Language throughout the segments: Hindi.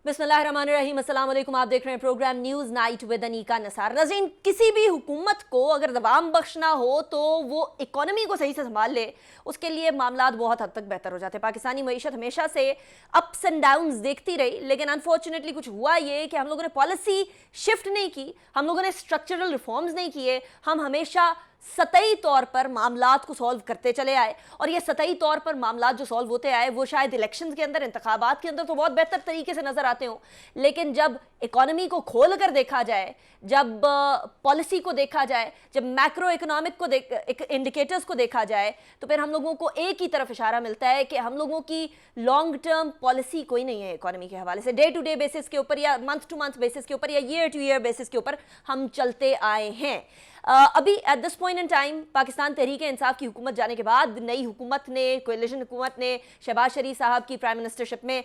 बिस्मिल्लाहिर्रहमानिर्रहीम, अस्सलाम वालेकुम। आप देख रहे हैं program news night with Anika Nasar. नाज़रीन, किसी भी हुकूमत को अगर दबाम बख्शना हो तो वो इकोनॉमी को सही से संभाल ले, उसके लिए मामलात बहुत हद तक बेहतर हो जाते हैं। पाकिस्तानी मईशत हमेशा से अप्स एंड डाउन्स देखती रही, लेकिन अनफॉर्चुनेटली कुछ हुआ ये कि हम लोगों ने पॉलिसी शिफ्ट नहीं की, हम लोगों ने स्ट्रक्चरल रिफॉर्म्स नहीं किए। हम हमेशा सतही तौर पर मामलात को सॉल्व करते चले आए, और ये सतही तौर पर मामलात जो सॉल्व होते आए वो शायद इलेक्शंस के अंदर, इंतखाबात के अंदर तो बहुत बेहतर तरीके से नजर आते हो, लेकिन जब इकोनॉमी को खोल कर देखा जाए, जब पॉलिसी को देखा जाए, जब मैक्रो इकोनॉमिक को इंडिकेटर्स को देखा जाए, तो फिर हम लोगों को एक ही तरफ इशारा मिलता है कि हम लोगों की लॉन्ग टर्म पॉलिसी कोई नहीं है इकोनॉमी के हवाले से। डे टू डे बेसिस के ऊपर या मंथ टू मंथ बेसिस के ऊपर या ईयर टू ईयर बेसिस के ऊपर हम चलते आए हैं। अभी at this point in time Pakistan Tehreek Insaf की हुकूमत जाने के बाद नई हुकूमत ने, कोalition हुकूमत ने शहबाज शरीफ साहब की प्राइम मिनिस्टरशिप में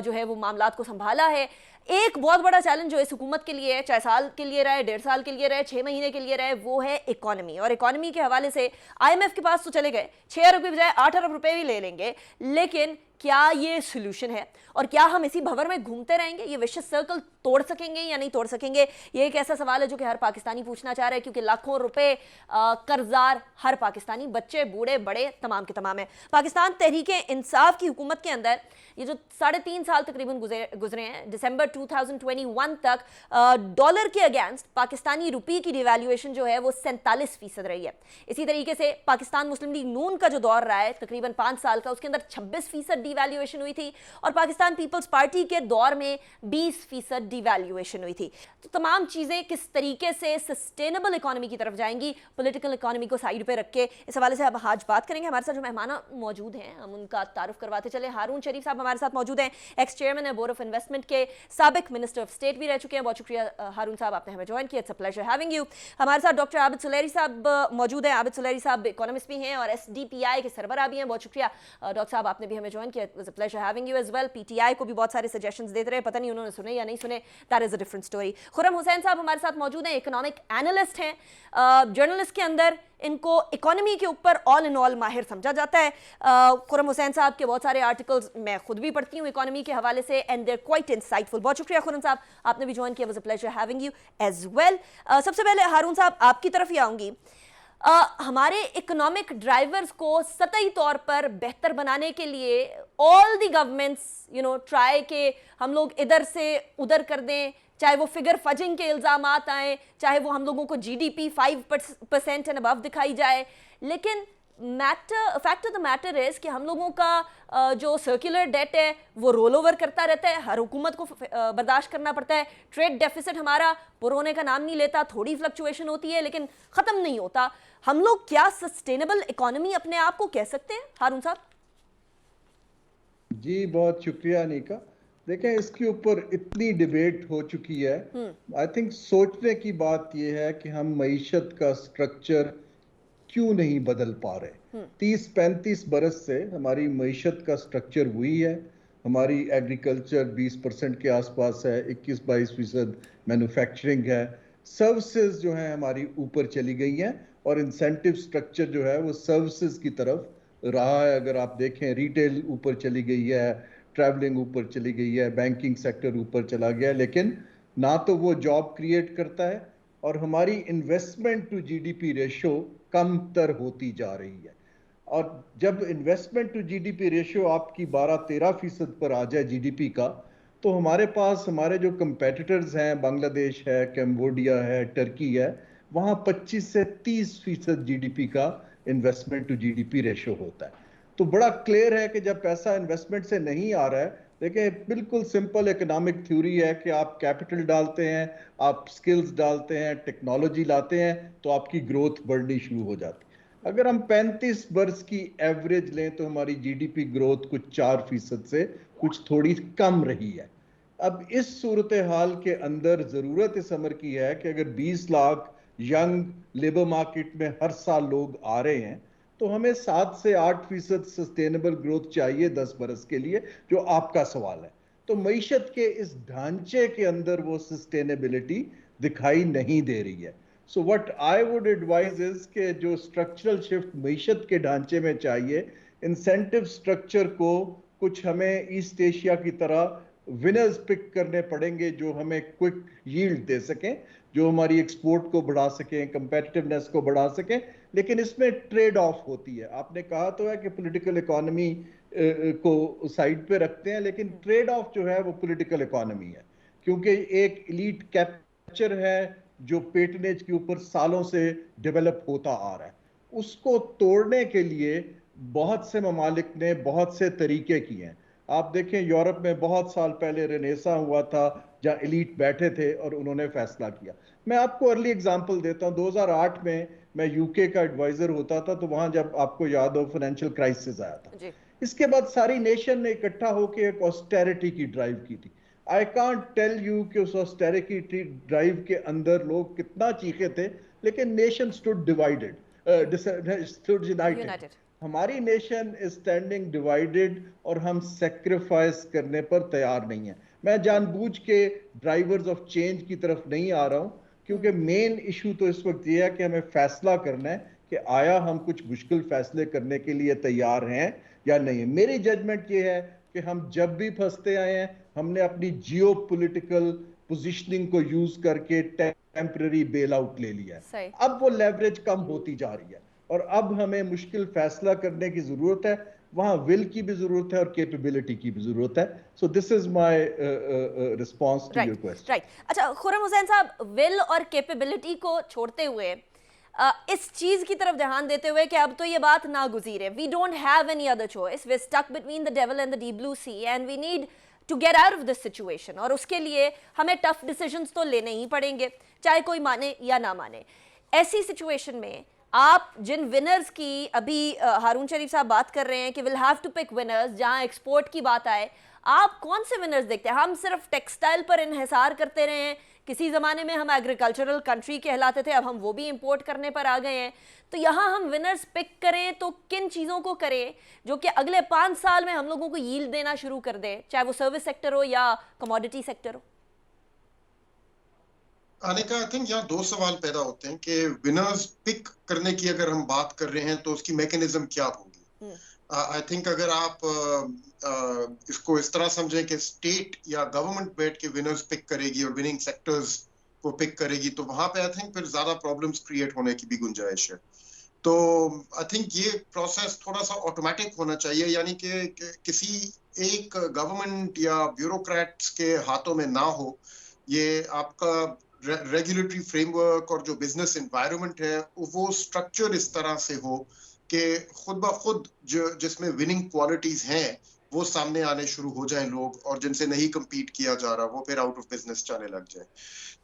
जो है वो मामलात को संभाला है। एक बहुत बड़ा चैलेंज जो इस हुकूमत के लिए है, चाहे साल के लिए रहे, 1.5 साल के लिए रहे, 6 महीने के लिए रहे, वो है इकोनॉमी। और इकोनॉमी के हवाले से IMF के पास तो चले गए, 6 अरब की बजाय 8 अरब रुपए भी ले लेंगे, लेकिन क्या ये सोल्यूशन है? और क्या हम इसी भंवर में घूमते रहेंगे? ये विशियस सर्कल तोड़ सकेंगे या नहीं तोड़ सकेंगे? ये एक ऐसा सवाल है जो कि हर पाकिस्तानी पूछना चाह रहा है, क्योंकि लाखों रुपए कर्जदार हर पाकिस्तानी, बच्चे बूढ़े बड़े तमाम के तमाम है। पाकिस्तान तहरीक इंसाफ की हुकूमत के अंदर ये जो 3.5 साल तकरीबन गुजरे हैं, दिसंबर 2021 तक डॉलर के अगेंस्ट पाकिस्तानी रुपये की डिवैल्यूएशन जो है वो 47% रही है। इसी तरीके से पाकिस्तान मुस्लिम लीग नून का जो दौर रहा है तकरीबन 5 साल का, उसके अंदर 26% डिवैल्यूएशन हुई थी, और पाकिस्तान पीपल्स पार्टी के दौर में 20% डिवैल्यूएशन हुई थी। तो तमाम चीज़ें किस तरीके से सस्टेनेबल इकोनॉमी की तरफ जाएंगी, पॉलिटिकल इकोनॉमी को साइड पे रख के, इस हवाले से अब आज बात करेंगे। हमारे साथ जो मेहमान मौजूद हैं हम उनका तारुफ करवाते चले। हारून शरीफ साहब हमारे साथ मौजूद हैं, एक्स चेयरमैन है बोर्ड ऑफ इन्वेस्टमेंट के, साबिक मिनिस्टर ऑफ स्टेट भी रह चुके हैं। बहुत शुक्रिया हारून साहब, आपने हमें ज्वाइन किया, it's a pleasure having you. हमारे साथ डॉक्टर आबिद सुलेरी साहब मौजूद हैं। आबिद सुलेरी साहब इकोनॉमिस्ट भी हैं और SDPI के सरबराह भी हैं। बहुत शुक्रिया डॉक्टर साहब, आपने भी हमें ज्वाइन किया, it's a pleasure having you as well. PTI को भी बहुत सारे सजेशंस देते रहे, पता नहीं उन्होंने सुने या नहीं सुने, that is a different story. Khurram Hussain साहब हमारे साथ मौजूद हैं, इकोनॉमिक एनालिस्ट हैं। जर्नलिस्ट के अंदर इनको इकोनॉमी के ऊपर ऑल इन ऑल माहिर समझा जाता है। खुर्रम हुसैन साहब के बहुत सारे आर्टिकल्स मैं खुद भी पढ़ती हूँ इकोनॉमी के हवाले से, एंड देयर क्वाइट इंसाइटफुल। बहुत शुक्रिया खुर्रम साहब, आपने भी ज्वाइन किया, was a pleasure having you as well. सबसे पहले हारून साहब आपकी तरफ ही आऊंगी। हमारे इकोनॉमिक ड्राइवर्स को सतही तौर पर बेहतर बनाने के लिए ऑल द गवर्नमेंट्स ट्राई के हम लोग इधर से उधर कर दें, चाहे वो फिगर फजिंग के इल्जामात आए, चाहे वो हम लोगों को GDP 5% एंड अबव दिखाई जाए, लेकिन fact of the matter is कि हम लोगों का जो सर्कुलर डेट है वो रोल ओवर करता रहता है, हर हुकूमत को बर्दाश्त करना पड़ता है। ट्रेड डेफिसिट हमारा पुराने का नाम नहीं लेता, थोड़ी फ्लक्चुएशन होती है लेकिन ख़त्म नहीं होता। हम लोग क्या सस्टेनेबल इकोनॉमी अपने आप को कह सकते हैं हारून साहब? जी बहुत शुक्रिया अनीका। देखें, इसके ऊपर इतनी डिबेट हो चुकी है, आई थिंक सोचने की बात यह है कि हम मईशत का स्ट्रक्चर क्यों नहीं बदल पा रहे। 30-35 बरस से हमारी मईशत का स्ट्रक्चर वही है। हमारी एग्रीकल्चर 20% के आसपास है, 21-22% मैन्युफैक्चरिंग है, सर्विसेज जो है हमारी ऊपर चली गई हैं, और इंसेंटिव स्ट्रक्चर जो है वो सर्विसेज की तरफ रहा है। अगर आप देखें, रिटेल ऊपर चली गई है, ट्रैवलिंग ऊपर चली गई है, बैंकिंग सेक्टर ऊपर चला गया, लेकिन ना तो वो जॉब क्रिएट करता है, और हमारी इन्वेस्टमेंट टू GDP रेशो कम तर होती जा रही है। और जब इन्वेस्टमेंट टू GDP रेशो आपकी 12-13% पर आ जाए GDP का, तो हमारे पास हमारे जो कंपेटिटर्स हैं, बांग्लादेश है, कैम्बोडिया है, टर्की है, वहाँ 25 से 30% GDP का इन्वेस्टमेंट टू GDP रेशो होता है। तो बड़ा क्लियर है कि जब पैसा इन्वेस्टमेंट से नहीं आ रहा है, देखिए बिल्कुल सिंपल इकोनॉमिक थ्योरी है कि आप कैपिटल डालते हैं, आप स्किल्स डालते हैं, टेक्नोलॉजी लाते हैं, तो आपकी ग्रोथ बढ़नी शुरू हो जाती है। अगर हम 35 बरस की एवरेज लें तो हमारी GDP ग्रोथ कुछ 4% से कुछ थोड़ी कम रही है। अब इस सूरत हाल के अंदर जरूरत इस अमर की है कि अगर 20 लाख यंग लेबर मार्केट में हर साल लोग आ रहे हैं, तो हमें 7 से 8% सस्टेनेबल ग्रोथ चाहिए 10 बरस के लिए, जो आपका सवाल है। तो मईशत के इस ढांचे के अंदर वो सस्टेनेबिलिटी दिखाई नहीं दे रही है। So what I would advice is कि जो स्ट्रक्चरल शिफ्ट मईशत के ढांचे में चाहिए, इंसेंटिव स्ट्रक्चर को कुछ हमें ईस्ट एशिया की तरह विनर्स पिक करने पड़ेंगे जो हमें क्विक यील्ड दे सकें, जो हमारी एक्सपोर्ट को बढ़ा सकें, कंपेटिटिवनेस को बढ़ा सकें। लेकिन इसमें ट्रेड ऑफ होती है। आपने कहा तो है कि पॉलिटिकल इकोनॉमी को साइड पे रखते हैं, लेकिन ट्रेड ऑफ जो है वो पॉलिटिकल इकोनॉमी है, क्योंकि एक एलीट कैप्चर है जो पेटनेज के ऊपर सालों से डेवलप होता आ रहा है। उसको तोड़ने के लिए बहुत से ममालिक ने बहुत से तरीके किए हैं। आप देखें, यूरोप में बहुत साल पहले रेनेसा हुआ था जहां एलीट बैठे थे और उन्होंने फैसला किया। मैं आपको अर्ली एग्जांपल देता हूं। 2008 में मैं यूके का एडवाइजर होता था, तो वहां जब आपको याद हो फाइनेंशियल क्राइसिस आया था, जी। इसके बाद सारी नेशन ने इकट्ठा होकर एक ऑस्टेरिटी की ड्राइव की थी। आई कांट टेल यू कि उस ऑस्टेरिटी ड्राइव के अंदर लोग कितना चीखे थे, लेकिन nation stood divided, stood United. United. हमारी नेशन इज स्टैंडिंग डिवाइडेड और हम सेक्रीफाइस करने पर तैयार नहीं है। मैं जानबूझ के ड्राइवर्स ऑफ चेंज की तरफ नहीं आ रहा हूं, क्योंकि मेन इशू तो इस वक्त ये है कि हमें फैसला करना है कि आया हम कुछ मुश्किल फैसले करने के लिए तैयार हैं या नहीं। मेरी जजमेंट ये है कि हम जब भी फंसते आए हैं, हमने अपनी जियो पोलिटिकल पोजिशनिंग को यूज करके टेम्पररी बेल आउट ले लिया है। सही। अब वो लेवरेज कम होती जा रही है और अब हमें मुश्किल फैसला करने की जरूरत है। वहां विल की भी जरूरत है और कैपेबिलिटी की भी जरूरत है। So this is my response to your question. Right. अच्छा खुर्रम हुसैन साहब, विल और कैपेबिलिटी को छोड़ते हुए इस चीज की तरफ ध्यान देते हुए कि अब तो ये बात नागुज़ीर है, we don't have any other choice, we stuck between the devil and the deep blue sea and we need to get out of this situation, और उसके लिए हमें टफ डिसीजंस तो लेने ही पड़ेंगे, चाहे कोई माने या ना माने। ऐसी सिचुएशन में आप जिन विनर्स की अभी हारून शरीफ साहब बात कर रहे हैं कि will have to pick winners, जहां एक्सपोर्ट की बात आए, आप कौन से विनर्स देखते हैं? हम सिर्फ टेक्सटाइल पर इन्हिसार करते रहे हैं, किसी ज़माने में हम एग्रीकल्चरल कंट्री कहलाते थे, अब हम वो भी इंपोर्ट करने पर आ गए हैं। तो यहाँ हम विनर्स पिक करें तो किन चीज़ों को करें जो कि अगले 5 साल में हम लोगों को यील्ड देना शुरू कर दे, चाहे वो सर्विस सेक्टर हो या कमोडिटी सेक्टर हो? अनिका, आई थिंक यहाँ 2 सवाल पैदा होते हैं कि विनर्स पिक करने की अगर हम बात कर रहे हैं तो उसकी मैकेनिज्म क्या होगी। आई थिंक अगर आप इसको इस तरह समझें कि स्टेट या गवर्नमेंट बैठ के विनर्स पिक करेगी और विनिंग सेक्टर्स को पिक करेगी, तो वहां पे आई थिंक फिर ज्यादा प्रॉब्लम्स क्रिएट होने की भी गुंजाइश है। तो आई थिंक ये प्रोसेस थोड़ा सा ऑटोमेटिक होना चाहिए, यानी कि किसी एक गवर्नमेंट या ब्यूरोक्रेट्स के हाथों में ना हो। ये आपका रेगुलेटरी फ्रेमवर्क और जो बिजनेस एनवायरनमेंट है वो स्ट्रक्चर इस तरह से हो कि खुद ब खुद जिसमें विनिंग क्वालिटीज हैं वो सामने आने शुरू हो जाएं लोग, और जिनसे नहीं compete किया जा रहा वो फिर आउट ऑफ बिजनेस जाने लग जाए।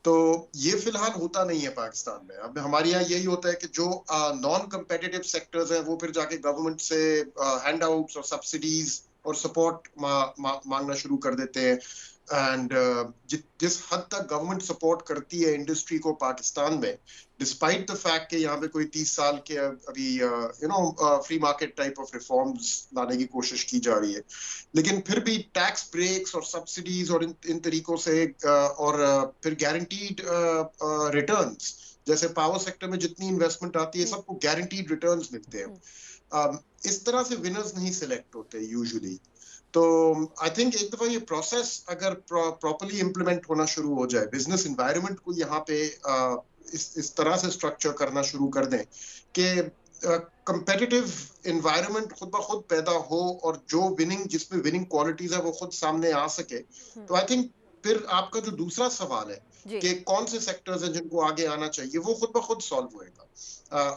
तो ये फिलहाल होता नहीं है पाकिस्तान में। अब हमारे यहाँ यही होता है कि जो नॉन कम्पिटिटिव सेक्टर्स हैं वो फिर जाके गवर्नमेंट से हैंडआउट्स और सब्सिडीज और सपोर्ट मांगना शुरू कर देते हैं। एंड जिस हद तक गवर्नमेंट सपोर्ट करती है इंडस्ट्री को पाकिस्तान में, डिस्पाइट द फैक्ट कि यहाँ पे कोई 30 साल के अभी free market type of reforms लाने की कोशिश की जा रही है, लेकिन फिर भी टैक्स ब्रेक्स और सब्सिडीज और इन तरीकों से और फिर गारंटीड रिटर्न्स, जैसे पावर सेक्टर में जितनी इन्वेस्टमेंट आती है सबको गारंटीड रिटर्न्स मिलते हैं। इस तरह से विनर्स नहीं सिलेक्ट होते यूजुअली। तो आई थिंक एक दफा ये प्रोसेस अगर प्रॉपर्ली इम्प्लीमेंट होना शुरू हो जाए, बिजनेस एनवायरनमेंट को यहाँ पे इस तरह से स्ट्रक्चर करना शुरू कर दें कि कंपेटिटिव एनवायरनमेंट खुद ब खुद पैदा हो और जो जिसमें विनिंग क्वालिटीज है वो खुद सामने आ सके, तो आई थिंक फिर आपका जो दूसरा सवाल है कि कौन से सेक्टर्स हैं जिनको आगे आना चाहिए, वो खुद ब खुद सॉल्व होएगा।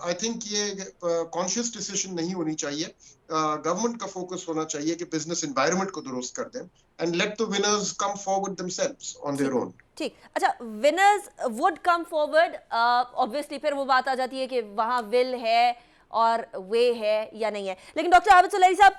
आई थिंक ये कॉन्शियस डिसीजन नहीं होनी चाहिए। गवर्नमेंट का फोकस होना चाहिए कि बिजनेस एनवायरनमेंट को दुरुस्त कर दें and let the winners come forward themselves on their own. ठीक। अच्छा, winners would come forward, obviously फिर वो बात आ जाती है कि वहाँ विल है और वे है या नहीं है। लेकिन डॉक्टर आबिद सुलैही साहब,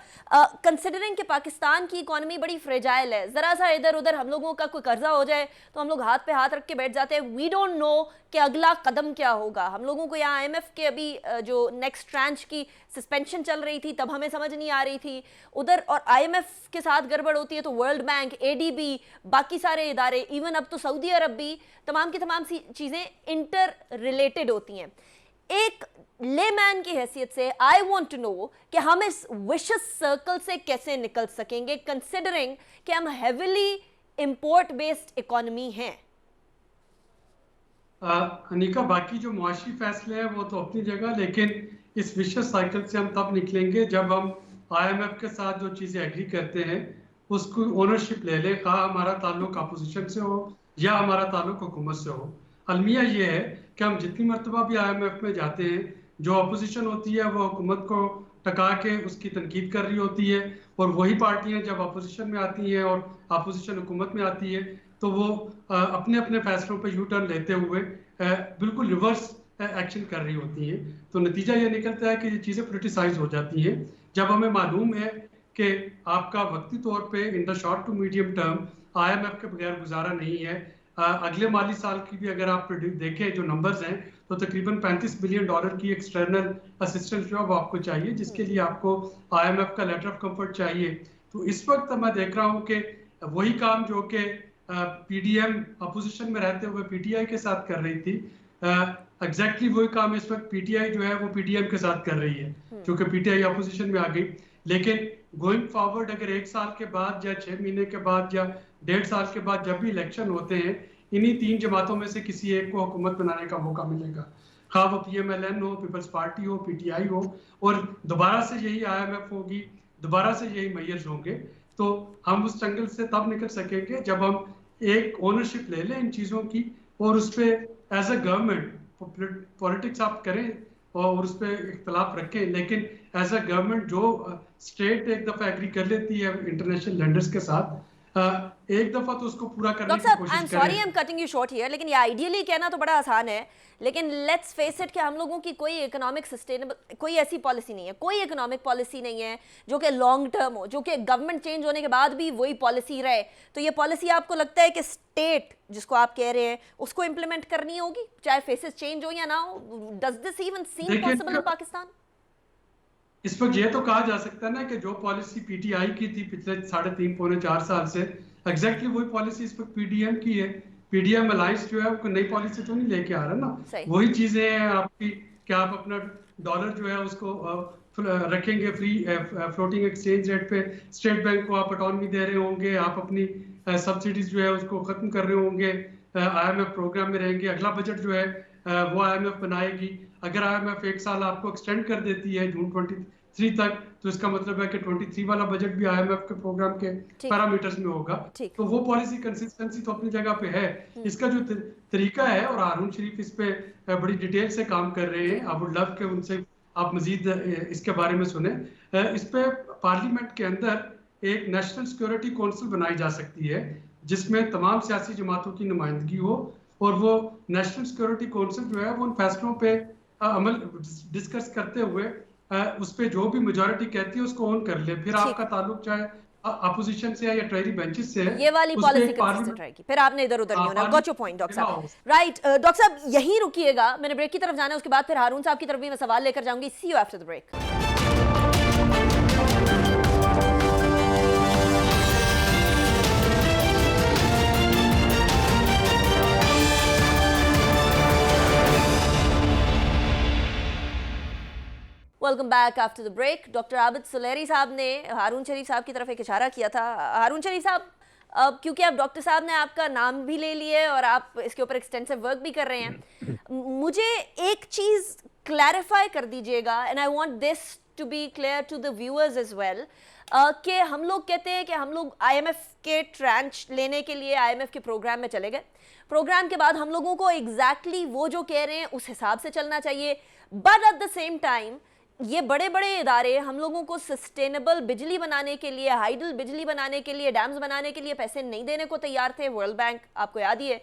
कंसिडरिंग कि पाकिस्तान की इकोनॉमी बड़ी फ्रेजाइल है, ज़रा सा इधर उधर हम लोगों का कोई कर्जा हो जाए तो हम लोग हाथ पे हाथ रख के बैठ जाते हैं। वी डोंट नो कि अगला कदम क्या होगा। हम लोगों को यहाँ IMF के अभी जो नेक्स्ट ट्रांच की सस्पेंशन चल रही थी तब हमें समझ नहीं आ रही थी उधर, और IMF के साथ गड़बड़ होती है तो वर्ल्ड बैंक, ADB, बाकी सारे इदारे, इवन अब तो सऊदी अरब भी, तमाम की तमाम सी चीज़ें इंटर रिलेटेड होती हैं। एक लेमैन की हैसियत से आई वॉन्ट टू नो कि हम इस विशस सर्कल से कैसे निकल सकेंगे, कंसिडरिंग कि हम हेविली इंपोर्ट बेस्ड इकोनॉमी हैं? अनिका, बाकी जो मुआशी फैसले हैं वो तो अपनी जगह, लेकिन इस विशेष साइकिल से हम तब निकलेंगे जब हम IMF के साथ जो चीज़ें एग्री करते हैं उसको ओनरशिप ले लें, कहा हमारा ताल्लुक अपोजिशन से हो या हमारा ताल्लुक हुकूमत से हो। अलमिया ये है कि हम जितनी मरतबा भी IMF में जाते हैं, जो अपोजिशन होती है वो हुकूमत को टका के उसकी तनकीद कर रही होती है, और वही पार्टियां जब अपोजिशन में आती हैं और अपोजिशन हुकूमत में आती है तो वो अपने अपने फैसलों पर यू टर्न लेते हुए बिल्कुल रिवर्स एक्शन कर रही होती हैं। तो नतीजा ये निकलता है कि ये चीज़ें पोलिटिसाइज हो जाती हैं। जब हमें मालूम है कि आपका वक्ती तौर पे in the short to medium term IMF के बगैर गुजारा नहीं है। अगले माली साल की भी अगर आप देखें जो नंबर्स हैं तो तकरीबन $35 बिलियन की एक्सटर्नल असिस्टेंस जो है वो आपको चाहिए, जिसके लिए आपको IMF का लेटर ऑफ कंफर्ट चाहिए। तो इस वक्त मैं देख रहा हूँ कि वही काम जो कि PDM अपोजिशन में रहते हुए PTI के साथ कर रही थी, एग्जैक्टली वही काम इस वक्त PTI जो है वो PDM के साथ कर रही है, क्योंकि PTI अपोजिशन में आ गई। लेकिन गोइंग फॉरवर्ड अगर 1 साल के बाद या 6 महीने के बाद या 1.5 साल के बाद जब भी इलेक्शन होते हैं, इन्हीं 3 जमातों में से किसी एक को हुकूमत बनाने का मौका मिलेगा, खा वो PMLN हो, पीपल्स पार्टी हो, PTI हो, और दोबारा से यही IMF होगी, दोबारा से यही मेयर्स होंगे। तो हम उस जंगल से तब निकल सकेंगे जब हम एक ओनरशिप ले लें इन चीज़ों की, और उस पर एज ए गवर्नमेंट पॉलिटिक्स आप करें और उस पर इख्तलाफ रखें, लेकिन एज ए गवर्नमेंट जो स्टेट एक दफ़ा एग्री कर लेती है इंटरनेशनल लेंडर्स के साथ, एक दफ़ा तो उसको पूरा करने की कोशिश करें। I am sorry, I am cutting you short here, लेकिन ये आइडियली कहना तो बड़ा आसान है, लेकिन लेट्स फेस इट कि हम लोगों की कोई इकोनॉमिक सस्टेनेबल कोई ऐसी पॉलिसी नहीं है, कोई इकोनॉमिक पॉलिसी नहीं है जो कि लॉन्ग टर्म हो, जो कि गवर्नमेंट चेंज होने के बाद भी वही पॉलिसी रहे। तो ये पॉलिसी आपको लगता है कि स्टेट जिसको आप कह रहे हैं उसको इंप्लीमेंट करनी होगी, चाहे फेसेस चेंज हो या ना हो? Does this even seem possible in Pakistan? इस वक्त ये तो कहा जा सकता है ना कि जो पॉलिसी PTI की थी पिछले 3.5 पौने 4 साल से, एग्जैक्टली वही पॉलिसी इस वक्त PDM की है। PDM अलायंस जो है वो नई पॉलिसी तो नहीं लेके आ रहा ना, वही चीजें हैं आपकी कि आप अपना डॉलर जो है उसको रखेंगे फ्री फ्लोटिंग एक्सचेंज रेट पे, स्टेट बैंक को आप ऑटोनॉमी दे रहे होंगे, आप अपनी सब्सिडीज जो है उसको खत्म कर रहे होंगे, IMF प्रोग्राम में रहेंगे, अगला बजट जो है वो IMF बनाएगी। अगर IMF 1 साल आपको एक्सटेंड कर देती है जून 23 तक, तो इसका मतलब है कि 23 वाला बजट भी IMF के प्रोग्राम के पैरामीटर्स में होगा। तो वो पॉलिसी कंसिस्टेंसी तो अपनी जगह पे है। इसका जो तरीका है, और हारून शरीफ इस पे बड़ी डिटेल से काम कर रहे हैं, आई वुड लव के उनसे आप मजीद इसके बारे में सुने। इस पे पार्लियामेंट के अंदर एक नेशनल सिक्योरिटी काउंसिल बनाई जा सकती है जिसमें तमाम सियासी जमातों की नुमाइंदगी हो, और वो नेशनल सिक्योरिटी काउंसिल जो है वो उन फैसलों पे अमल डिस्कस करते हुए उस पे जो भी मेजॉरिटी कहती है उसको ऑन कर ले। फिर आपका ताल्लुक चाहे अपोजिशन से है या ट्रेरी बेंचेस से है, ये वाली पॉलिसी कंसिस्टेंट रहेगी, फिर आपने इधर उधर नहीं होना। गॉट योर पॉइंट डॉक्टर साहब। राइट डॉक्टर साहब, यहीं रुकिएगा, मैंने ब्रेक की तरफ जाना है, उसके बाद फिर हारून साहब की तरफ भी मैं सवाल लेकर जाऊंगी। See you after the break. Welcome back after the break. Doctor Abid Suleri साहब ने हारून शरीफ साहब की तरफ एक इशारा किया था। हारून शरीफ साहब, अब क्योंकि आप डॉक्टर साहब ने आपका नाम भी ले लिए और आप इसके ऊपर एक्सटेंसिव वर्क भी कर रहे हैं, मुझे एक चीज़ क्लैरिफाई कर दीजिएगा, and I want this to be clear to the viewers as well, कि हम लोग कहते हैं कि हम लोग IMF के ट्रांच लेने के लिए IMF के प्रोग्राम में चले गए, प्रोग्राम के बाद हम लोगों को एग्जैक्टली वो जो कह रहे हैं उस हिसाब से चलना चाहिए, but at the same time ये बड़े बड़े इदारे हम लोगों को सस्टेनेबल बिजली बनाने के लिए, हाइडल बिजली बनाने के लिए, डैम्स बनाने के लिए पैसे नहीं देने को तैयार थे, वर्ल्ड बैंक आपको याद ही है,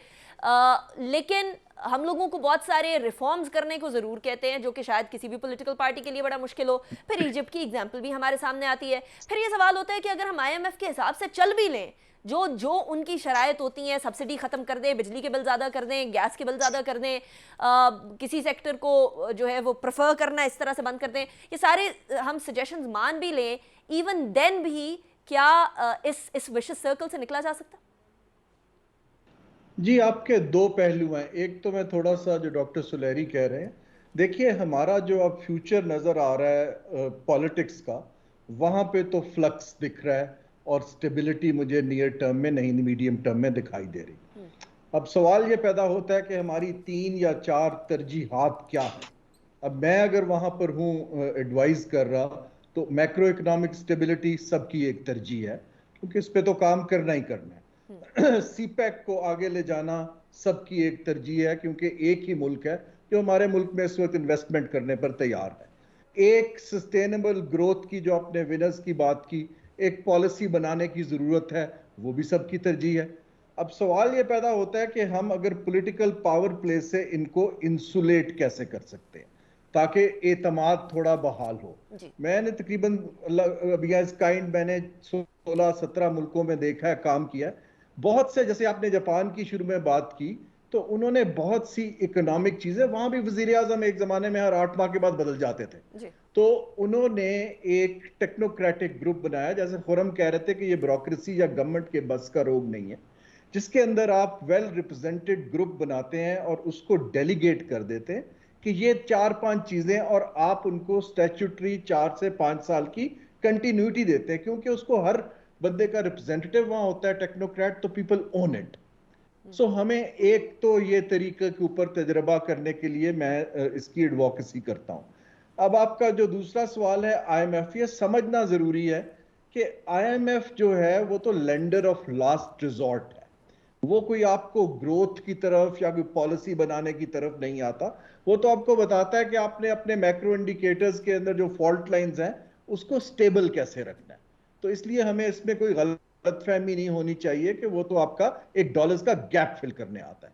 लेकिन हम लोगों को बहुत सारे रिफॉर्म्स करने को ज़रूर कहते हैं जो कि शायद किसी भी पॉलिटिकल पार्टी के लिए बड़ा मुश्किल हो। फिर इजिप्ट की एग्जांपल भी हमारे सामने आती है। फिर ये सवाल होता है कि अगर हम IMF के हिसाब से चल भी लें, जो उनकी शराइत होती हैं, सब्सिडी ख़त्म कर दें, बिजली के बिल ज़्यादा कर दें, गैस के बिल ज़्यादा कर दें, किसी सेक्टर को जो है वो प्रेफर करना इस तरह से बंद कर दें, ये सारे हम सजेशंस मान भी लें, इवन देन भी क्या इस विशियस सर्कल से निकला जा सकता? जी, आपके 2 पहलू हैं। एक तो मैं थोड़ा सा जो डॉक्टर सुलेरी कह रहे हैं, देखिए हमारा जो अब फ्यूचर नज़र आ रहा है पॉलिटिक्स का, वहाँ पे तो फ्लक्स दिख रहा है, और स्टेबिलिटी मुझे नियर टर्म में नहीं, मीडियम टर्म में दिखाई दे रही। अब सवाल ये पैदा होता है कि हमारी 3 या 4 तरजीहात क्या है। अब मैं अगर वहां पर हूं एडवाइस कर रहा, तो मैक्रो इकोनॉमिक स्टेबिलिटी सबकी एक तरजीह है, क्योंकि इस पे तो काम करना ही करना है। सीपैक को आगे ले जाना सबकी एक तरजीह है, क्योंकि एक ही मुल्क है जो हमारे मुल्क में इस वक्त इन्वेस्टमेंट करने पर तैयार है। एक सस्टेनेबल ग्रोथ की जो आपने विनर्स की बात की, एक पॉलिसी बनाने की जरूरत है, वो भी सबकी तरजीह है। अब सवाल ये पैदा होता है कि हम अगर पॉलिटिकल पावर प्ले से इनको इंसुलेट कैसे कर सकते हैं ताकि एतमाद थोड़ा बहाल हो। मैंने तकरीबन मैंने 16-17 मुल्कों में देखा है, काम किया है। बहुत से, जैसे आपने जापान की शुरू में बात की, तो उन्होंने बहुत सी इकोनॉमिक चीजें, वहां भी वजीर आजम एक जमाने में हर 8 माह के बाद बदल जाते थे, तो उन्होंने एक टेक्नोक्रेटिक ग्रुप बनाया, जैसे खुरम कह रहे थे कि ये ब्यूरोक्रेसी या गवर्नमेंट के बस का रोग नहीं है, जिसके अंदर आप वेल रिप्रेजेंटेड ग्रुप बनाते हैं और उसको डेलीगेट कर देते हैं कि ये 4-5 चीजें, और आप उनको स्टैट्यूटरी 4 से 5 साल की कंटिन्यूटी देते हैं, क्योंकि उसको हर बंदे का रिप्रेजेंटेटिव वहां होता है, टेक्नोक्रेट, तो पीपल ओन इट। सो हमें एक तो ये तरीके के ऊपर तजर्बा करने के लिए मैं इसकी एडवोकेसी करता हूं। अब आपका जो दूसरा सवाल है IMF, ये समझना जरूरी है कि IMF जो है वो तो लेंडर ऑफ लास्ट रिजॉर्ट है, वो कोई आपको ग्रोथ की तरफ या कोई पॉलिसी बनाने की तरफ नहीं आता। वो तो आपको बताता है कि आपने अपने मैक्रो इंडिकेटर्स के अंदर जो फॉल्ट लाइंस हैं उसको स्टेबल कैसे रखना है। तो इसलिए हमें इसमें कोई गलतफहमी नहीं होनी चाहिए कि वो तो आपका एक डॉलर्स का गैप फिल करने आता है।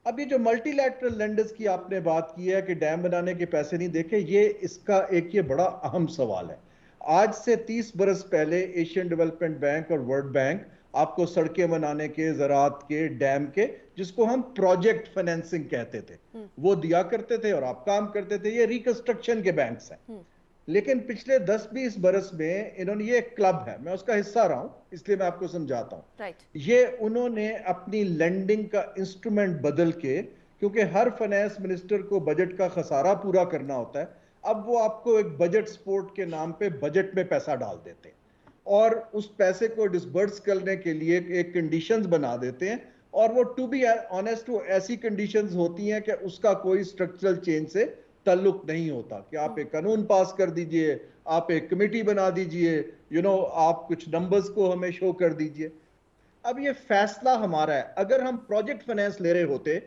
अब ये जो मल्टीलैटरल लेंडर्स की आपने बात की है कि डैम बनाने के पैसे नहीं देखे, ये इसका एक ये बड़ा अहम सवाल है। आज से 30 बरस पहले एशियन डेवलपमेंट बैंक और वर्ल्ड बैंक आपको सड़कें बनाने के, ज़राअत के, डैम के, जिसको हम प्रोजेक्ट फाइनेंसिंग कहते थे, वो दिया करते थे और आप काम करते थे। ये रिकंस्ट्रक्शन के बैंक्स हैं। लेकिन पिछले 10-20 बरस में इन्होंने, ये एक क्लब है, मैं उसका हिस्सा रहा हूं, इसलिए मैं आपको समझाता हूं। ये उन्होंने अपनी लेंडिंग का इंस्ट्रूमेंट बदल के, क्योंकि हर फाइनेंस मिनिस्टर को बजट का खसारा पूरा करना होता है, अब वो आपको एक बजट सपोर्ट के नाम पे बजट में पैसा डाल देते हैं और उस पैसे को डिसबर्स करने के लिए एक कंडीशंस बना देते हैं, और वो टू बी ऑनेस्ट वो ऐसी कंडीशंस होती हैं कि उसका कोई स्ट्रक्चरल चेंज से ताल्लुक नहीं होता कि आप एक कानून पास कर दीजिए, आप एक कमेटी बना दीजिए, आप कुछ नंबर्स को हमें शो कर दीजिए। अब ये फैसला हमारा है। अगर हम प्रोजेक्ट फाइनेंस ले रहे होते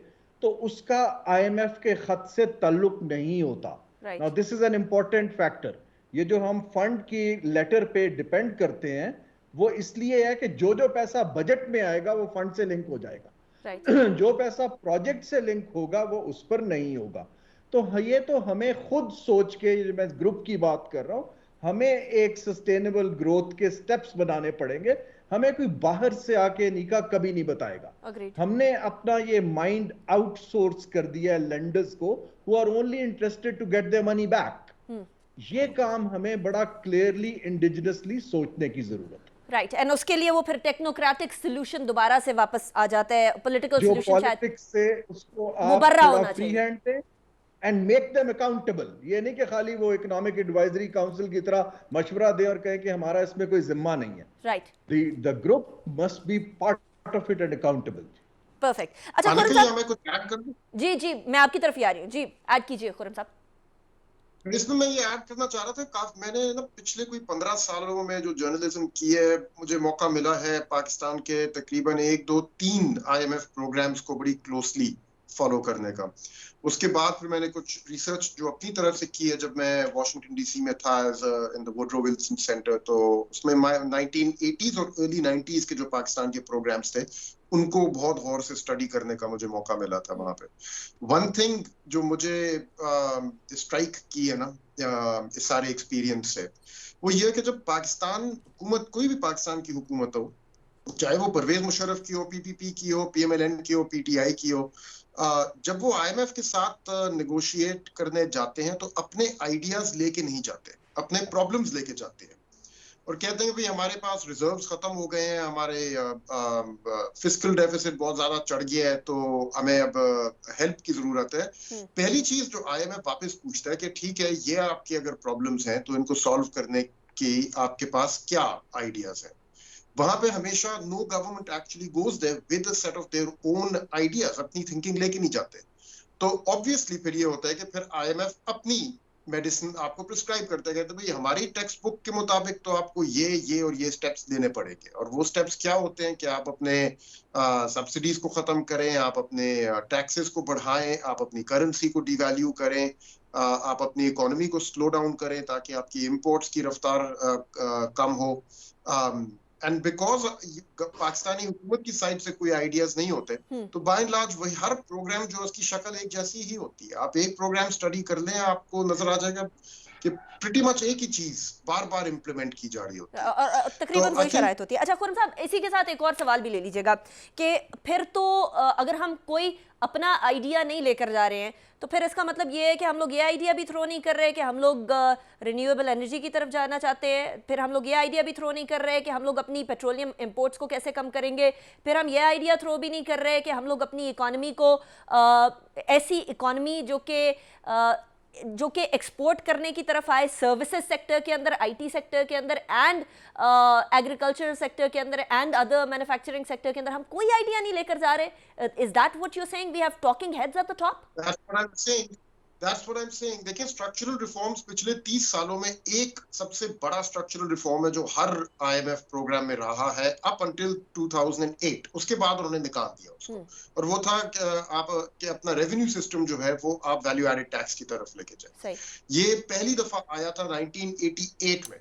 तो उसका IMF के खत से ताल्लुक नहीं होता। Now this is an important factor. ये जो हम फंड की लेटर पे डिपेंड करते हैं, वो इसलिए है कि जो जो पैसा बजट में आएगा वो फंड से लिंक हो जाएगा। जो पैसा प्रोजेक्ट से लिंक होगा वो उस पर नहीं होगा। तो ये तो हमें खुद सोच के, मैं ग्रुप की बात कर रहा हूं, हमें एक सस्टेनेबल ग्रोथ के स्टेप्स बनाने पड़ेंगे। हमें कोई बाहर से आके निका कभी नहीं बताएगा। हमने अपना ये माइंड आउटसोर्स कर दिया है लेंडर्स को, who are only interested to get their money back. ये काम हमें बड़ा क्लियरली इंडिजिनसली सोचने की जरूरत है। राइट, एंड उसके लिए वो फिर टेक्नोक्रेटिक सॉल्यूशन दोबारा से वापस आ जाता है। पॉलिटिकल सॉल्यूशन शायद से उसको आप फ्री हैंड पे एंड मेक देम अकाउंटेबल। ये नहीं कि खाली वो इकोनॉमिक एडवाइजरी काउंसिल की तरह मशवरा दे और कहे कि हमारा इसमें कोई जिम्मा नहीं है। Right, the group must be part of it and accountable. Perfect. अच्छा खुरम साहब, मैं कुछ ऐड कर दूं? जी मैं आपकी तरफ ही आ रही हूँ। जी ऐड कीजिए खुरम साहब। इसमें मैं ये ऐड करना चाह रहा था, मैंने ना पिछले कोई 15 सालों में जो जर्नलिज्म की है, मुझे मौका मिला है पाकिस्तान के तकरीबन 1, 2, 3 IMF प्रोग्राम्स को बड़ी क्लोजली फॉलो करने का। उसके बाद फिर मैंने कुछ रिसर्च जो अपनी तरफ से की है, जब मैं वॉशिंगटन DC में था in the Woodrow Wilson centre, तो उसमें 1980s और अर्ली 90s के जो पाकिस्तान के प्रोग्राम्स थे उनको बहुत गौर से स्टडी करने का मुझे मौका मिला था वहां पे। वन थिंग जो मुझे स्ट्राइक की है ना इस सारे एक्सपीरियंस से, वो ये कि जब पाकिस्तान हुकूमत, कोई भी पाकिस्तान की हुकूमत हो, चाहे वो परवेज मुशर्रफ की हो, PPP की हो, PMLN की हो, PTI की हो, जब वो IMF के साथ नेगोशिएट करने जाते हैं तो अपने आइडियाज लेके नहीं जाते, अपने प्रॉब्लम्स लेके जाते हैं और कहते हैं कि भाई हमारे पास रिजर्व्स खत्म हो गए हैं, हमारे फिस्कल डेफिसिट बहुत ज्यादा चढ़ गया है, तो हमें अब हेल्प की जरूरत है। पहली चीज जो IMF वापस पूछता है कि ठीक है, ये आपकी अगर प्रॉब्लम्स हैं तो इनको सॉल्व करने की आपके पास क्या आइडियाज हैं। वहां पे हमेशा no government actually goes there with a set of their own ideas, अपनी थिंकिंग लेके नहीं जाते। तो ऑब्वियसली फिर ये होता है कि फिर आईएमएफ अपनी मेडिसिन आपको प्रिस्क्राइब करता है, कहते भाई हमारी टेक्स्ट बुक के मुताबिक तो आपको ये और ये स्टेप्स लेने पड़ेंगे। और वो स्टेप्स क्या होते हैं कि आप अपने सब्सिडीज को खत्म करें, आप अपने टैक्सेस को बढ़ाएं, आप अपनी करेंसी को डिवैल्यू करें, आप अपनी इकोनॉमी को स्लो डाउन करें ताकि आपकी इंपोर्ट्स की रफ्तार कम हो। एंड बिकॉज पाकिस्तानी हुकूमत की साइड से कोई आइडियाज नहीं होते, तो बाय एंड लार्ज वही हर प्रोग्राम जो उसकी शक्ल एक जैसी ही होती है। आप एक प्रोग्राम स्टडी कर लें, आपको नजर आ जाएगा कि प्रीटी मच एक ही चीज बार बार इम्प्लीमेंट की जा रही होती है और तकरीबन वही शरायत होती है। अच्छा खुर्रम साहब, इसी के साथ एक और सवाल भी ले लीजिएगा कि फिर तो अगर हम कोई अपना आइडिया नहीं लेकर जा रहे हैं तो फिर इसका मतलब ये है कि हम लोग ये आइडिया भी थ्रो नहीं कर रहे कि हम लोग रिन्यूएबल एनर्जी की तरफ जाना चाहते हैं, फिर हम लोग ये आइडिया भी थ्रो नहीं कर रहे कि हम लोग अपनी पेट्रोलियम इंपोर्ट्स को कैसे कम करेंगे, फिर हम ये आइडिया थ्रो भी नहीं कर रहे कि हम लोग अपनी इकॉनमी को ऐसी इकॉनमी जो कि एक्सपोर्ट करने की तरफ आए, सर्विसेज सेक्टर के अंदर, आईटी सेक्टर के अंदर एंड एग्रीकल्चर सेक्टर के अंदर एंड अदर मैन्युफैक्चरिंग सेक्टर के अंदर हम कोई आइडिया नहीं लेकर जा रहे। Is that what you are saying, we have talking heads at the top? That's what I'm saying. देखिए स्ट्रक्चरल रिफॉर्म्स पिछले 30 सालों में एक सबसे बड़ा स्ट्रक्चरल रिफॉर्म है जो हर आईएमएफ प्रोग्राम में रहा है अप अंटिल 2008। उसके बाद उन्होंने निकाल दिया उसको, और वो था कि आप कि अपना रेवेन्यू सिस्टम जो है वो आप वैल्यू एडेड टैक्स की तरफ लेके जाए। ये पहली दफा आया था 1988 में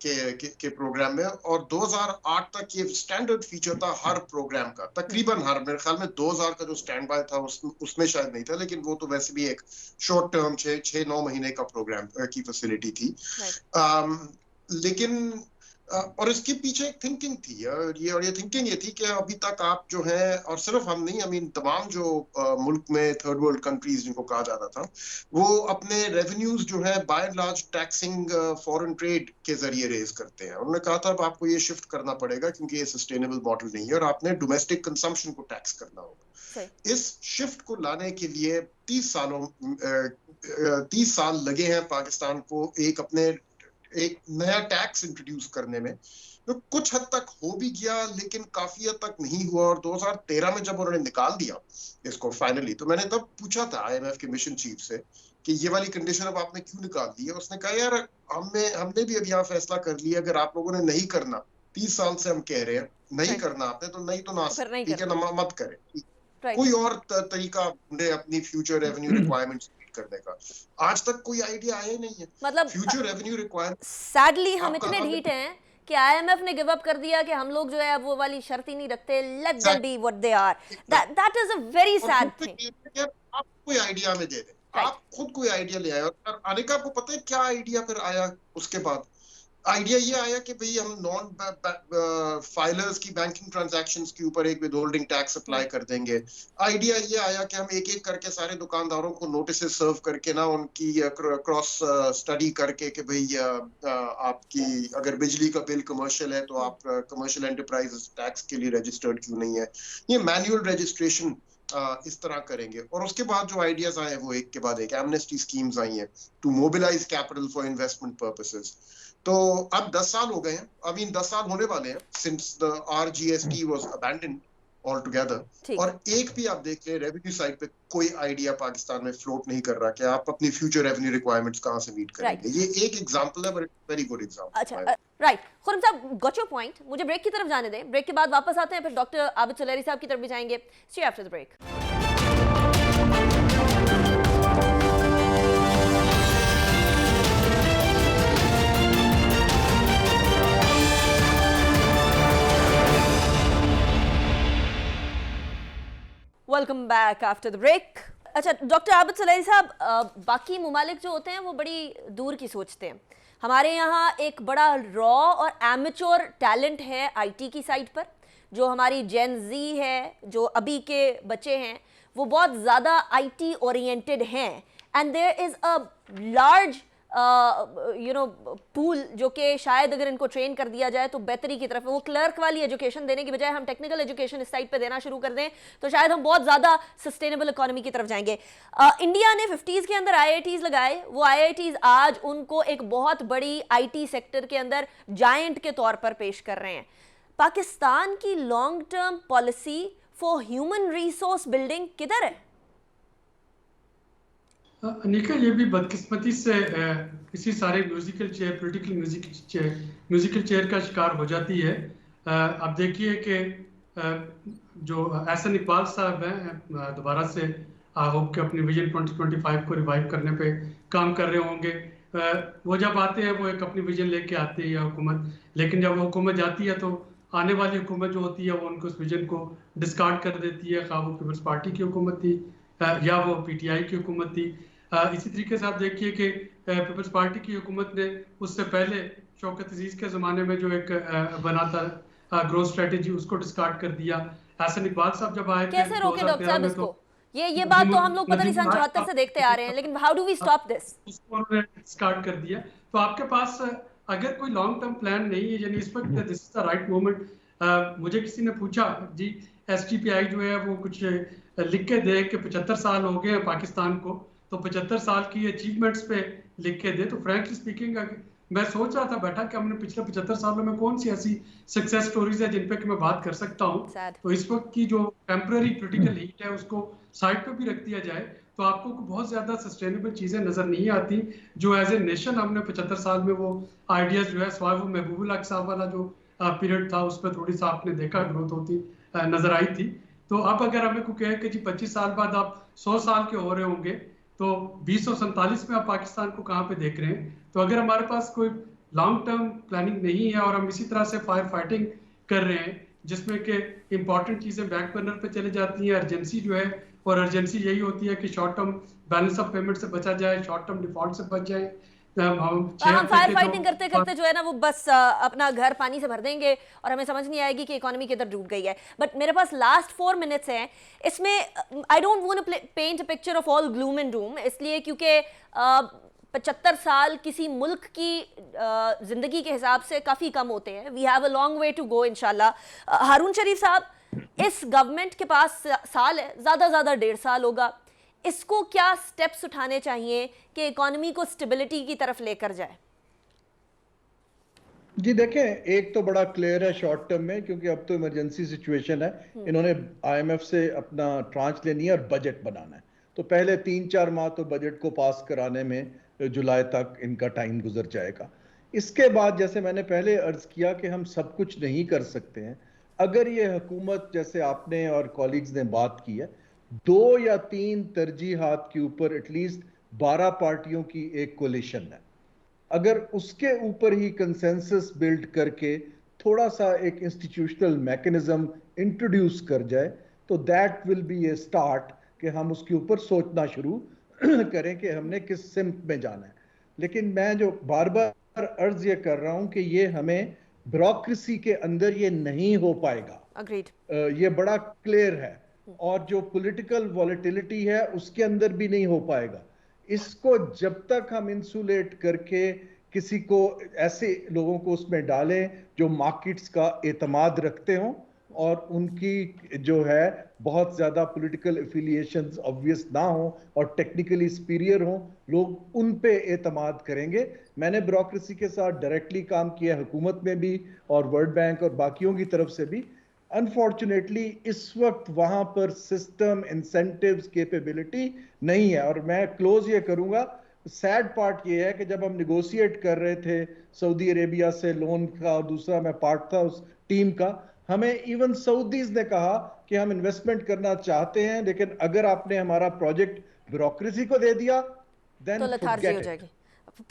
के प्रोग्राम में, और 2008 तक ये स्टैंडर्ड फीचर था हर प्रोग्राम का, तकरीबन हर, मेरे ख्याल में 2000 का जो स्टैंड बाय था उसमें शायद नहीं था, लेकिन वो तो वैसे भी एक शॉर्ट टर्म 6-9 महीने का प्रोग्राम की फैसिलिटी थी। लेकिन और इसके पीछे एक थिंकिंग थी, और ये थिंकिंग ये थी कि अभी तक आप जो है, और सिर्फ हम नहीं, आई मीन तमाम जो मुल्क में थर्ड वर्ल्ड कंट्रीज जिनको कहा जाता था, वो अपने रेवेन्यूज जो है by and large taxing foreign trade के जरिए रेज करते हैं। उन्होंने कहा था अब आपको ये शिफ्ट करना पड़ेगा क्योंकि ये सस्टेनेबल मॉडल नहीं है, और आपने डोमेस्टिक कंजम्पशन को टैक्स करना होगा। इस शिफ्ट को लाने के लिए 30 साल लगे हैं पाकिस्तान को एक नया टैक्स इंट्रोड्यूस करने में। तो कुछ हद तक हो भी गया, लेकिन काफी हद तक नहीं हुआ। और 2013 में जब उन्होंने निकाल दिया इसको फाइनली, तो मैंने तब पूछा था आईएमएफ के मिशन चीफ से कि ये वाली कंडीशन अब आपने क्यों निकाल दी है। उसने कहा यार हमने भी अब यहाँ फैसला कर लिया, अगर आप लोगों ने नहीं करना, 30 साल से हम कह रहे हैं नहीं करना आपने, तो नहीं तो ना, ठीक है ना, मत करें, कोई और तरीका ढूंढे अपनी फ्यूचर रेवेन्यू रिक्वायरमेंट्स करने का। आज तक कोई आइडिया आया नहीं है। मतलब फ्यूचर रेवेन्यू रिक्वायरमेंट, सैडली हम इतने ढीठ हैं कि आईएमएफ ने गिव अप कर दिया कि हम लोग जो है वो वाली शर्त ही नहीं रखते, let them be what they are. That is a very sad thing. आप कोई आइडिया में दे दें, आप खुद कोई आइडिया ले आए, और अनिका को पता है क्या आइडिया फिर आया उसके बाद? आइडिया ये आया कि भाई हम नॉन फाइलर्स की बैंकिंग ट्रांजैक्शंस के ऊपर एक विदहोल्डिंग टैक्स अप्लाई कर देंगे। आइडिया ये आया कि हम एक एक करके सारे दुकानदारों को नोटिस सर्व करके ना, उनकी क्रॉस स्टडी करके कि भाई आपकी अगर बिजली का बिल कमर्शियल है तो आप कमर्शियल एंटरप्राइज टैक्स के लिए रजिस्टर्ड क्यों नहीं है। ये मैनुअल रजिस्ट्रेशन इस तरह करेंगे। और उसके बाद जो आइडियाज आए वो एक के बाद एक एमनेस्टी स्कीम्स आई हैं to mobilize capital for investment purposes. तो अब 10 साल हो गए हैं, आई मीन 10 साल होने वाले हैं since the RGST was abandoned all together. और एक भी आप देख ले रेवेन्यू साइड पे कोई आइडिया पाकिस्तान में फ्लोट नहीं कर रहा कि आप अपनी फ्यूचर रेवेन्यू रिक्वायरमेंट्स कहां से मीट करेंगे। ये एक एग्जांपल है, बट वेरी गुड एग्जांपल। अच्छा राइट, खुर्रम साहब गॉट योर पॉइंट। मुझे ब्रेक की तरफ जाने दें, ब्रेक के बाद वापस आते हैं, फिर डॉक्टर आबिद सुलेरी साहब की तरफ भी जाएंगे। See you after the break. Welcome back after the break. अच्छा डॉक्टर आबिद सुलेरी साहब, बाकी मुमालिक जो होते हैं वो बड़ी दूर की सोचते हैं। हमारे यहाँ एक बड़ा रॉ और एमेच्योर टैलेंट है आईटी की साइड पर, जो हमारी जेन जी है, जो अभी के बच्चे हैं, वो बहुत ज़्यादा आईटी ओरिएंटेड हैं। And there is a large pool जो कि शायद अगर इनको ट्रेन कर दिया जाए तो बेहतरी की तरफ है। वो क्लर्क वाली एजुकेशन देने की बजाय हम टेक्निकल एजुकेशन इस साइड पे देना शुरू कर दें तो शायद हम बहुत ज़्यादा सस्टेनेबल इकोनॉमी की तरफ जाएंगे। इंडिया ने 50s के अंदर IITs लगाए, वो IITs आज उनको एक बहुत बड़ी IT सेक्टर के अंदर जायंट के तौर पर पेश कर रहे हैं। पाकिस्तान की long term policy for human resource building किधर है? अनिका, ये भी बदकिस्मती से इसी सारे पॉलिटिकल म्यूजिकल चेयर का शिकार हो जाती है। अब देखिए कि जो एहसन इकबाल साहब हैं दोबारा से होप के अपनी विजन 2025 को रिवाइव करने पे काम कर रहे होंगे। वो जब आते हैं वो एक अपनी विजन लेके आते हैं हुकूमत, लेकिन जब वो हुकूमत जाती है तो आने वाली हुकूमत जो होती है वो उनको उस विजन को डिस्कार्ड कर देती है, खा वो पीपल्स पार्टी की हुकूमत थी या वो पीटीआई की हुकूमत थी। इसी तरीके से आप देखिए कि पीपल्स पार्टी की हुकूमत ने उससे पहले शौकत अजीज के ज़माने में जो एक बना था ग्रोथ स्ट्रेटेजी, उसको डिस्कार्ड कर दिया। एहसन इकबाल साहब जब आए थे कैसे रोके डॉक्टर साहब इसको? ये बात तो हम लोग पता नहीं सन 74 से देखते आ रहे हैं, लेकिन how do we stop this? उसको उन्होंने डिस्कार्ड कर दिया। तो आपके पास अगर कोई लॉन्ग टर्म प्लान नहीं है, यानी इस वक्त this is the right moment. मुझे किसी ने पूछा जी एसटीपीआई जो है वो कुछ लिख के दे कि 75 साल हो गए हैं पाकिस्तान को, तो 75 साल की अचीवमेंट्स पे लिख के दे। तो फ्रैंकली स्पीकिंग मैं सोच रहा था बैठा कि हमने पिछले 75 सालों में कौन सी ऐसी सक्सेस स्टोरीज है जिन पे कि मैं बात कर सकता हूँ। तो इस वक्त की जो टेम्पररी पॉलिटिकल हीट है उसको साइड पे भी रख दिया जाए तो आपको बहुत ज्यादा सस्टेनेबल चीजें नजर नहीं आती जो एज ए नेशन हमने 75 साल में वो आइडियाज जो है, स्वाय वो महबूबुल हक साहब वाला जो पीरियड था उस पर थोड़ी सा आपने देखा ग्रोथ होती नजर आई थी। तो अब अगर हमें को कहे कि जी 25 साल बाद आप 100 साल के हो रहे होंगे तो 2047 में आप पाकिस्तान को कहाँ पे देख रहे हैं? तो अगर हमारे पास कोई लॉन्ग टर्म प्लानिंग नहीं है और हम इसी तरह से फायर फाइटिंग कर रहे हैं जिसमें कि इंपॉर्टेंट चीजें बैक बर्नर पे चले जाती हैं, अर्जेंसी जो है, और अर्जेंसी यही होती है कि short term balance of payment से बचा जाए, शॉर्ट टर्म डिफॉल्ट से बच जाए। हम फायर फाइटिंग करते करते जो है ना वो बस अपना घर पानी से भर देंगे और हमें समझ नहीं आएगी कि इकोनॉमी किधर डूब गई है। बट मेरे पास लास्ट 4 मिनट्स हैं, इसमें I don't want to paint a picture of all gloom and doom, इसलिए क्योंकि 75 साल किसी मुल्क की जिंदगी के हिसाब से काफी कम होते हैं। We have a long way to go इंशाल्लाह। हारून शरीफ साहब, इस गवर्नमेंट के पास साल है, ज्यादा 1.5 साल होगा, इसको क्या स्टेप्स उठाने चाहिए कि इकोनॉमी को स्टेबिलिटी की तरफ लेकर जाए? जी देखें, एक तो बड़ा क्लियर है शॉर्ट टर्म में, क्योंकि अब तो इमरजेंसी सिचुएशन है, इन्होंने आईएमएफ से अपना ट्रांच लेनी है और बजट बनाना है। तो पहले 3-4 माह तो बजट को पास कराने में जुलाई तक इनका टाइम गुजर जाएगा। इसके बाद जैसे मैंने पहले अर्ज किया कि हम सब कुछ नहीं कर सकते हैं। अगर ये हुकूमत, जैसे आपने और कॉलीग्स ने बात की है, 2 या 3 तरजीहात के ऊपर एटलीस्ट 12 पार्टियों की एक कोलिशन है, अगर उसके ऊपर ही कंसेंसस बिल्ड करके थोड़ा सा एक इंस्टीट्यूशनल मैकेनिज्म इंट्रोड्यूस कर जाए तो that will be A start कि हम उसके ऊपर सोचना शुरू करें कि हमने किस सिमत में जाना है। लेकिन मैं जो बार बार अर्ज ये कर रहा हूं कि ये हमें ब्यूरोक्रेसी के अंदर ये नहीं हो पाएगा। Agreed. ये बड़ा क्लियर है, और जो पॉलिटिकल वॉलेटिलिटी है उसके अंदर भी नहीं हो पाएगा। इसको जब तक हम इंसुलेट करके किसी को, ऐसे लोगों को उसमें डालें जो मार्केट्स का एतमाद रखते हों और उनकी जो है बहुत ज्यादा पॉलिटिकल एफिलिएशंस ऑब्वियस ना हो और टेक्निकली सुपीरियर हो, लोग उन पे एतमाद करेंगे। मैंने ब्यूरोक्रेसी के साथ डायरेक्टली काम किया, हुकूमत में भी और वर्ल्ड बैंक और बाकियों की तरफ से भी। अनफॉर्चुनेटली इस वक्त वहां पर सिस्टम, इंसेंटिव्स, कैपेबिलिटी नहीं है। और मैं क्लोज ये करूंगा, सैड पार्ट ये है कि जब हम निगोशिएट कर रहे थे सऊदी अरेबिया से लोन का, और दूसरा मैं पार्ट था उस टीम का, हमें इवन सऊदीज ने कहा कि हम इन्वेस्टमेंट करना चाहते हैं, लेकिन अगर आपने हमारा प्रोजेक्ट ब्यूरोक्रेसी को दे दिया देन तो लथार्जी हो जाएगी,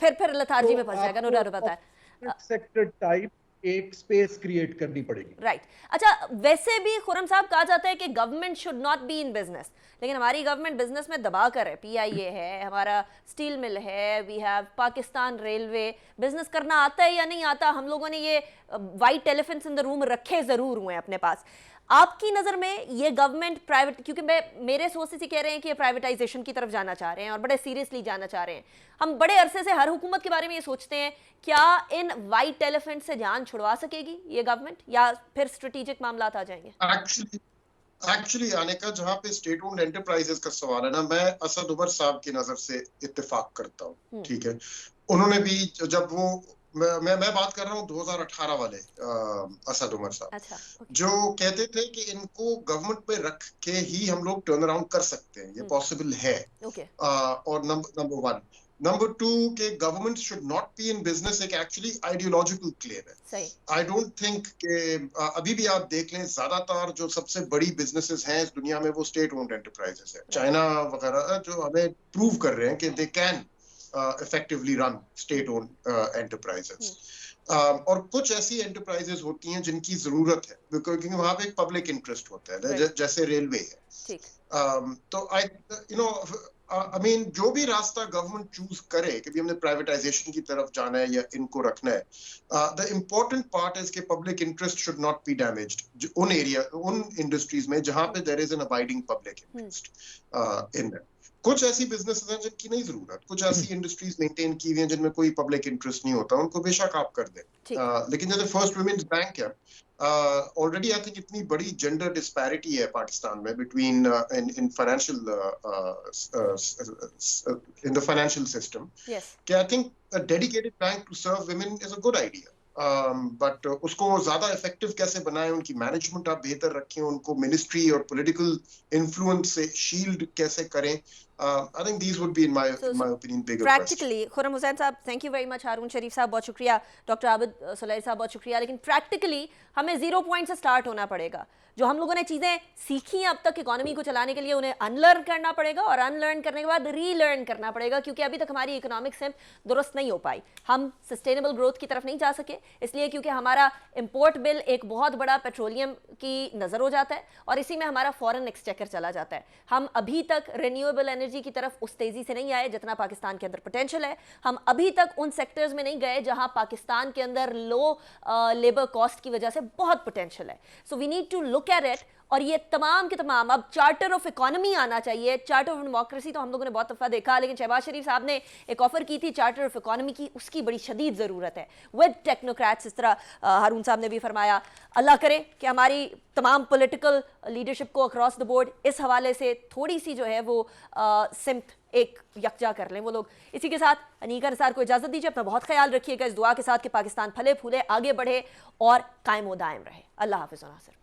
फिर लथार्जी में फंस जाएगा। No doubt about that. Sector type एक स्पेस क्रिएट करनी पड़ेगी। राइट। अच्छा, वैसे भी खुर्रम साहब कहा जाता है कि government should not be in business, लेकिन हमारी गवर्नमेंट बिजनेस में दबा कर है। पीआईए है, हमारा स्टील मिल है, we have Pakistan railway. Business करना आता है या नहीं आता? हम लोगों ने ये white elephants in the room रखे जरूर हुए हैं अपने पास। आपकी नजर में ये गवर्नमेंट प्राइवेट, क्योंकि मेरे सोर्सेस ही कह रहे हैं कि ये प्राइवेटाइजेशन की तरफ जाना चाह रहे हैं और बड़े सीरियसली जाना चाह रहे हैं। हम बड़े अरसे से हर हुकूमत के बारे में ये सोचते हैं, क्या इन वाइट एलिफेंट से जान छुड़वा सकेगी ये गवर्नमेंट, या फिर स्ट्रेटेजिक मामला आ जाएंगे? एक्चुअली आने का जहाँ पे स्टेट ओन्ड एंटरप्राइजेस का सवाल है ना, मैं असद उमर साहब की नजर से इत्तेफाक करता हूँ। ठीक है, उन्होंने भी जब वो मैं बात कर रहा हूँ 2018 वाले असद उमर साहब, अच्छा, okay. जो कहते थे कि इनको गवर्नमेंट में रख के ही हम लोग टर्न अराउंड कर सकते हैं, ये पॉसिबल है। Okay. और नंबर वन, नंबर टू के government should not be in business एक एक्चुअली आइडियोलॉजिकल क्लेम है। सही। आई डोंट थिंक के अभी भी आप देख लें, ज्यादातर जो सबसे बड़ी बिजनेसेस हैं इस दुनिया में वो स्टेट ओन्ड एंटरप्राइजेस है। चाइना वगैरह जो हमें प्रूव कर रहे हैं कि they can effectively run state owned enterprises. और कुछ ऐसी एंटरप्राइजेस होती हैं जिनकी जरूरत है क्योंकि वहां पे एक पब्लिक इंटरेस्ट होता है, जैसे रेलवे है। ठीक। तो आई मीन जो भी रास्ता गवर्नमेंट चूज करे कि भी हमने प्राइवेटाइजेशन की तरफ जाना है या इनको रखना है, द इम्पोर्टेंट पार्ट इज कि public interest should not be damaged उन इंडस्ट्रीज में जहां पे there is an abiding public interest in that. कुछ ऐसी बिजनेसेस हैं जिनकी नहीं जरूरत, कुछ ऐसी इंडस्ट्रीज मेंटेन की हुई हैं जिनमें कोई पब्लिक इंटरेस्ट नहीं होता, उनको बेशक आप कर दें। लेकिन जैसे फर्स्ट वुमेन्स बैंक है, ऑलरेडी आई थिंक इतनी बड़ी जेंडर डिस्पैरिटी है पाकिस्तान में between in financial in the financial system कि I think a dedicated bank to serve women is a good idea. But उसको ज्यादा इफेक्टिव कैसे बनाएं, उनकी मैनेजमेंट आप बेहतर रखें, उनको मिनिस्ट्री और पॉलिटिकल इन्फ्लुएंस से शील्ड कैसे करें, I think these would be in my opinion bigger practically Khurram Hussain साहब, थैंक यू वेरी मच। हारून शरीफ साहब बहुत शुक्रिया, डॉक्टर आबिद सुलैर साहब बहुत शुक्रिया। लेकिन प्रैक्टिकली हमें 0 पॉइंट से स्टार्ट होना पड़ेगा। जो हम लोगों ने चीज़ें सीखी हैं अब तक इकोनॉमी को चलाने के लिए, उन्हें अनलर्न करना पड़ेगा और अनलर्न करने के बाद रीलर्न करना पड़ेगा, क्योंकि अभी तक हमारी इकोनॉमिक सिम दुरुस्त नहीं हो पाई। हम सस्टेनेबल ग्रोथ की तरफ नहीं जा सके, इसलिए क्योंकि हमारा इम्पोर्ट बिल एक बहुत बड़ा पेट्रोलियम की नज़र हो जाता है और इसी में हमारा फॉरेन एक्सचेकर चला जाता है। हम अभी तक रिन्यूएबल एनर्जी की तरफ उस तेज़ी से नहीं आए जितना पाकिस्तान के अंदर पोटेंशियल है। हम अभी तक उन सेक्टर्स में नहीं गए जहां पाकिस्तान के अंदर लो लेबर कॉस्ट की वजह से बहुत पोटेंशियल है। So we need to look at it. और ये तमाम के तमाम अब चार्टर ऑफ इकोनॉमी आना चाहिए। चार्टर ऑफ डेमोक्रेसी तो हम लोगों ने बहुत दफ़ा देखा, लेकिन शहबाज शरीफ साहब ने एक ऑफर की थी चार्टर ऑफ इकोनॉमी की, उसकी बड़ी शदीद ज़रूरत है विद टेक्नोक्रेट्स। इस तरह हारून साहब ने भी फरमाया, अल्लाह करे कि हमारी तमाम पॉलिटिकल लीडरशिप को अक्रॉस द बोर्ड इस हवाले से थोड़ी सी जो है वो सिमत एक यकजा कर लें वो लोग। इसी के साथ अनीका निसार को इजाज़त दीजिए। अपना बहुत ख्याल रखिएगा, इस दुआ के साथ कि पाकिस्तान फले फूले, आगे बढ़े और कायम व दायम रहे। अल्लाह हाफ़िज़ व नासिर।